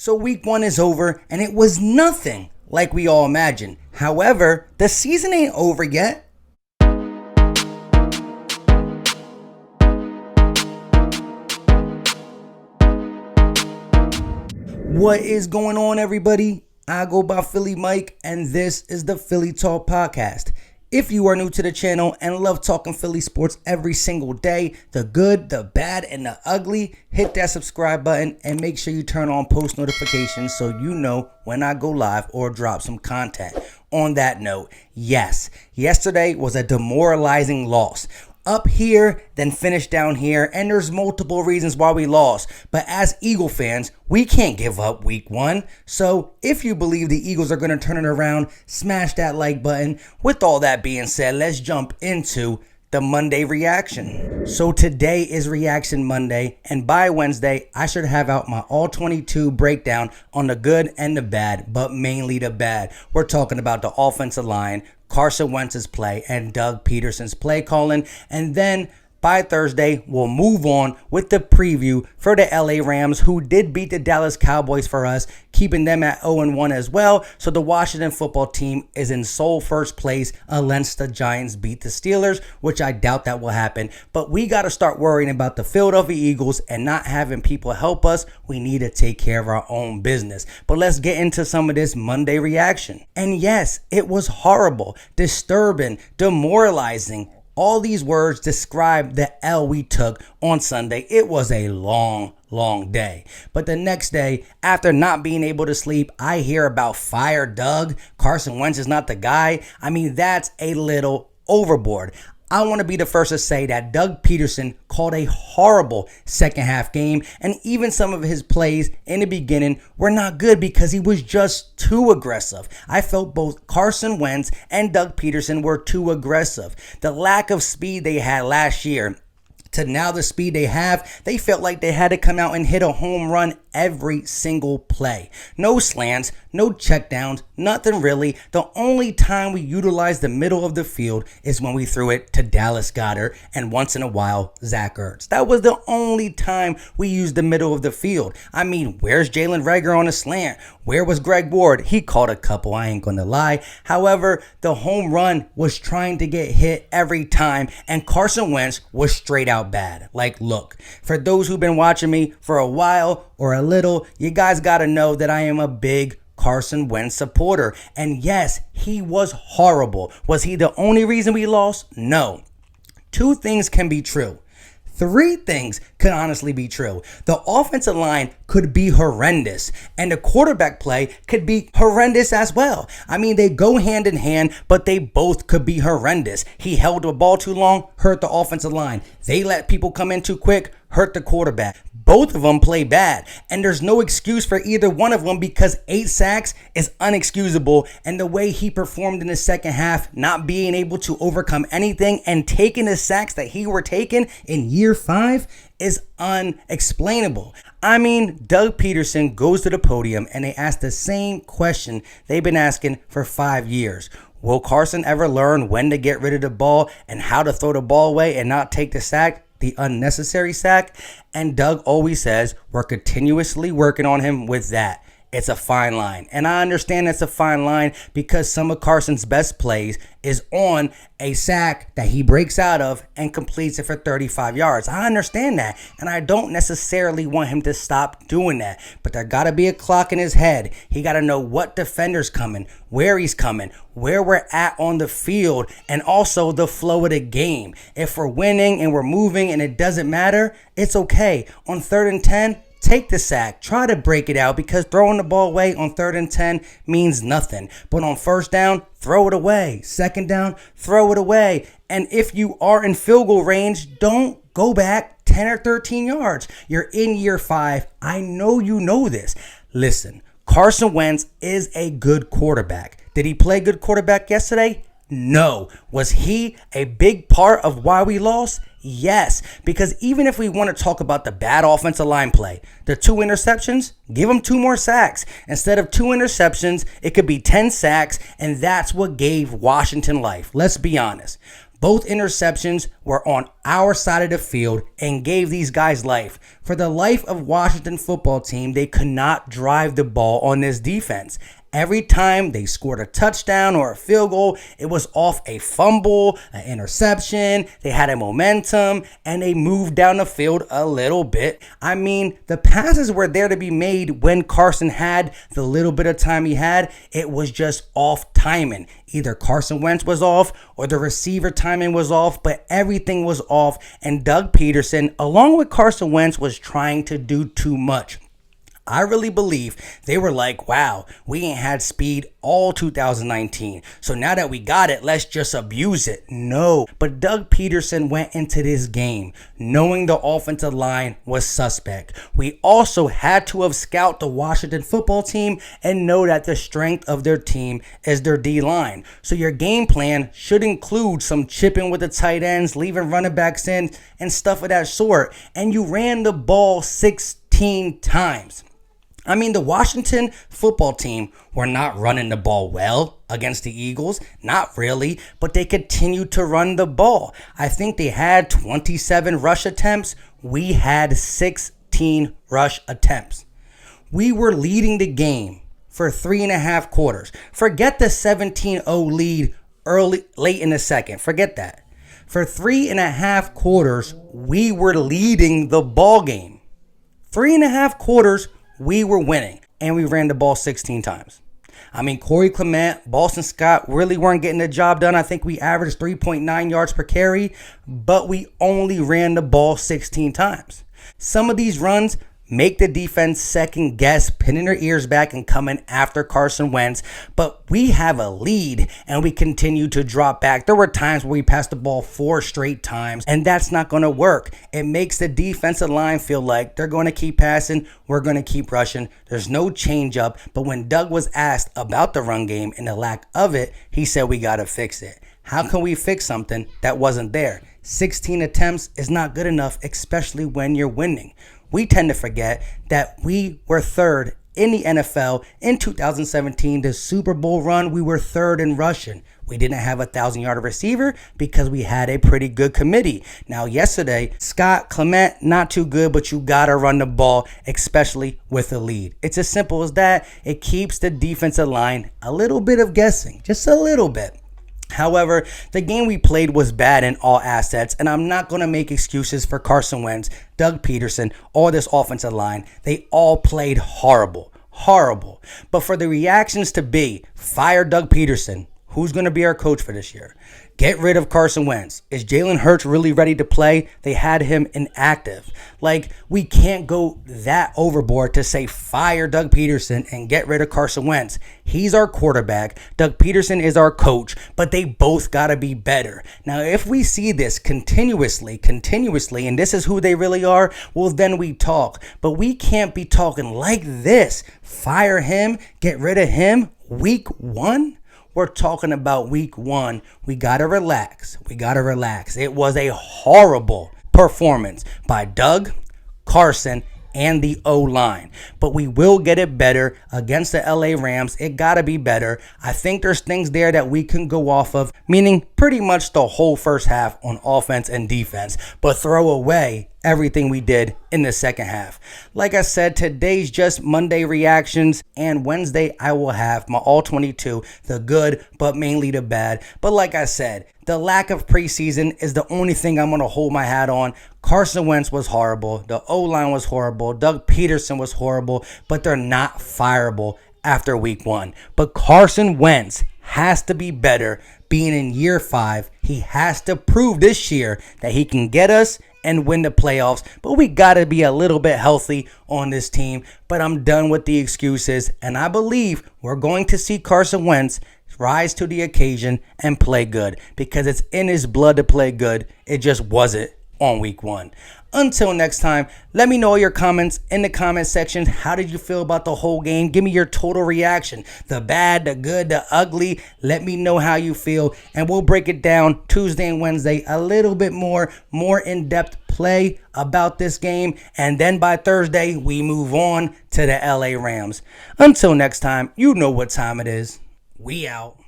So week 1 is over and it was nothing like we all imagined. However, the season ain't over yet. What is going on, everybody? I go by Philly Mike and this is the Philly Talk Podcast. If you are new to the channel and love talking Philly sports every single day, the good, the bad, and the ugly, hit that subscribe button and make sure you turn on post notifications so you know when I go live or drop some content. On that note, yes, yesterday was a demoralizing loss. Up here, then finish down here, and there's multiple reasons why we lost. But as Eagle fans, we can't give up week 1. So if you believe the Eagles are going to turn it around, smash that like button. With all that being said, let's jump into the Monday reaction. So today is Reaction Monday, and by Wednesday, I should have out my all 22 breakdown on the good and the bad, but mainly the bad. We're talking about the offensive line, Carson Wentz's play, and Doug Pederson's play calling, and then by Thursday, we'll move on with the preview for the LA Rams, who did beat the Dallas Cowboys for us, keeping them at 0-1 as well. So the Washington football team is in sole first place unless the Giants beat the Steelers, which I doubt that will happen. But we got to start worrying about the Philadelphia Eagles and not having people help us. We need to take care of our own business. But let's get into some of this Monday reaction. And yes, it was horrible, disturbing, demoralizing. All these words describe the L we took on Sunday. It was a long day. But the next day, after not being able to sleep, I hear about fire Doug. Carson Wentz is not the guy. I mean, that's a little overboard. I want to be the first to say that Doug Pederson called a horrible second half game, and even some of his plays in the beginning were not good because he was just too aggressive. I felt both Carson Wentz and Doug Pederson were too aggressive. The lack of speed they had last year to now the speed they have, they felt like they had to come out and hit a home run every single play. No slants, no checkdowns, nothing really. The only time we utilize the middle of the field is when we threw it to Dallas Goedert and once in a while Zach Ertz. That was the only time we used the middle of the field. I mean, where's Jalen Reagor on a slant? Where was Greg Ward? He caught a couple, I ain't gonna lie. However, the home run was trying to get hit every time, and Carson Wentz was straight out bad. Like, look, for those who've been watching me for a while or a little, you guys gotta know that I am a big Carson Wentz supporter. And yes, he was horrible. Was he the only reason we lost? No. 2 things can be true. 3 things could honestly be true. The offensive line could be horrendous, and the quarterback play could be horrendous as well. I mean, they go hand in hand, but they both could be horrendous. He held the ball too long, hurt the offensive line. They let people come in too quick, hurt the quarterback. Both of them play bad, and there's no excuse for either one of them because 8 sacks is unexcusable, and the way he performed in the second half, not being able to overcome anything and taking the sacks that he were taking in year 5 is unexplainable. I mean, Doug Pederson goes to the podium and they ask the same question they've been asking for 5 years. Will Carson ever learn when to get rid of the ball and how to throw the ball away and not take the sack? The unnecessary sack? And Doug always says we're continuously working on him with that. It's a fine line. And I understand it's a fine line because some of Carson's best plays is on a sack that he breaks out of and completes it for 35 yards. I understand that. And I don't necessarily want him to stop doing that. But there got to be a clock in his head. He got to know what defender's coming, where he's coming, where we're at on the field, and also the flow of the game. If we're winning and we're moving and it doesn't matter, it's okay. On 3rd and 10, take the sack, try to break it out because throwing the ball away on 3rd and 10 means nothing. But on 1st down, throw it away. 2nd down, throw it away. And if you are in field goal range, don't go back 10 or 13 yards. You're in year 5. I know you know this. Listen, Carson Wentz is a good quarterback. Did he play good quarterback yesterday? No. Was he a big part of why we lost? Yes, because even if we want to talk about the bad offensive line play, the 2 interceptions, give them 2 more sacks. Instead of 2 interceptions, it could be 10 sacks, and that's what gave Washington life. Let's be honest. Both interceptions were on our side of the field and gave these guys life. For the life of Washington football team, they could not drive the ball on this defense. Every time they scored a touchdown or a field goal, it was off a fumble, an interception. They had a momentum, and they moved down the field a little bit. I mean, the passes were there to be made when Carson had the little bit of time he had. It was just off timing. Either Carson Wentz was off or the receiver timing was off, but everything was off. And Doug Pederson, along with Carson Wentz, was trying to do too much. I really believe they were like, wow, we ain't had speed all 2019. So now that we got it, let's just abuse it. No, but Doug Pederson went into this game knowing the offensive line was suspect. We also had to have scouted the Washington football team and know that the strength of their team is their D-line. So your game plan should include some chipping with the tight ends, leaving running backs in, and stuff of that sort. And you ran the ball 16 times. I mean, the Washington football team were not running the ball well against the Eagles. Not really, but they continued to run the ball. I think they had 27 rush attempts. We had 16 rush attempts. We were leading the game for 3.5 quarters. Forget the 17-0 lead late in the second. Forget that. For 3.5 quarters, we were leading the ball game. 3.5 quarters, we were winning, and we ran the ball 16 times. I mean, Corey Clement, Boston Scott really weren't getting the job done. I think we averaged 3.9 yards per carry, but we only ran the ball 16 times. Some of these runs make the defense second guess, pinning their ears back and coming after Carson Wentz. But we have a lead and we continue to drop back. There were times where we passed the ball 4 straight times, and that's not going to work. It makes the defensive line feel like they're going to keep passing, we're going to keep rushing. There's no change up. But when Doug was asked about the run game and the lack of it, he said we got to fix it. How can we fix something that wasn't there? 16 attempts is not good enough, especially when you're winning. We tend to forget that we were third in the NFL in 2017, the Super Bowl run. We were third in rushing. We didn't have a 1,000-yard receiver because we had a pretty good committee. Now, yesterday, Scott, Clement, not too good, but you got to run the ball, especially with a lead. It's as simple as that. It keeps the defensive line a little bit of guessing, just a little bit. However, the game we played was bad in all assets, and I'm not going to make excuses for Carson Wentz, Doug Pederson, or this offensive line. They all played horrible. But for the reactions to be, fire Doug Pederson, who's going to be our coach for this year? Get rid of Carson Wentz. Is Jalen Hurts really ready to play? They had him inactive. Like, we can't go that overboard to say fire Doug Pederson and get rid of Carson Wentz. He's our quarterback. Doug Pederson is our coach, but they both got to be better. Now, if we see this continuously, and this is who they really are, well, then we talk. But we can't be talking like this. Fire him, get rid of him, week 1? We're talking about week 1. We got to relax. It was a horrible performance by Doug, Carson, and the O-line. But we will get it better against the LA Rams. It got to be better. I think there's things there that we can go off of, meaning pretty much the whole first half on offense and defense, but throw away everything we did in the second half. Like I said, today's just Monday reactions, and Wednesday I will have my all 22, the good, but mainly the bad. But like I said, the lack of preseason is the only thing I'm going to hold my hat on. Carson Wentz was horrible. The O-line was horrible. Doug Pederson was horrible, but they're not fireable after week 1. But Carson Wentz has to be better. Being in year 5, he has to prove this year that he can get us and win the playoffs. But we got to be a little bit healthy on this team. But I'm done with the excuses, and I believe we're going to see Carson Wentz rise to the occasion and play good, because it's in his blood to play good. It just wasn't on week 1. Until next time, let me know your comments in the comment section. How did you feel about the whole game? Give me your total reaction. The bad, the good, the ugly. Let me know how you feel, and we'll break it down Tuesday and Wednesday a little bit more in-depth play about this game. And then by Thursday, we move on to the LA Rams. Until next time, you know what time it is. We out.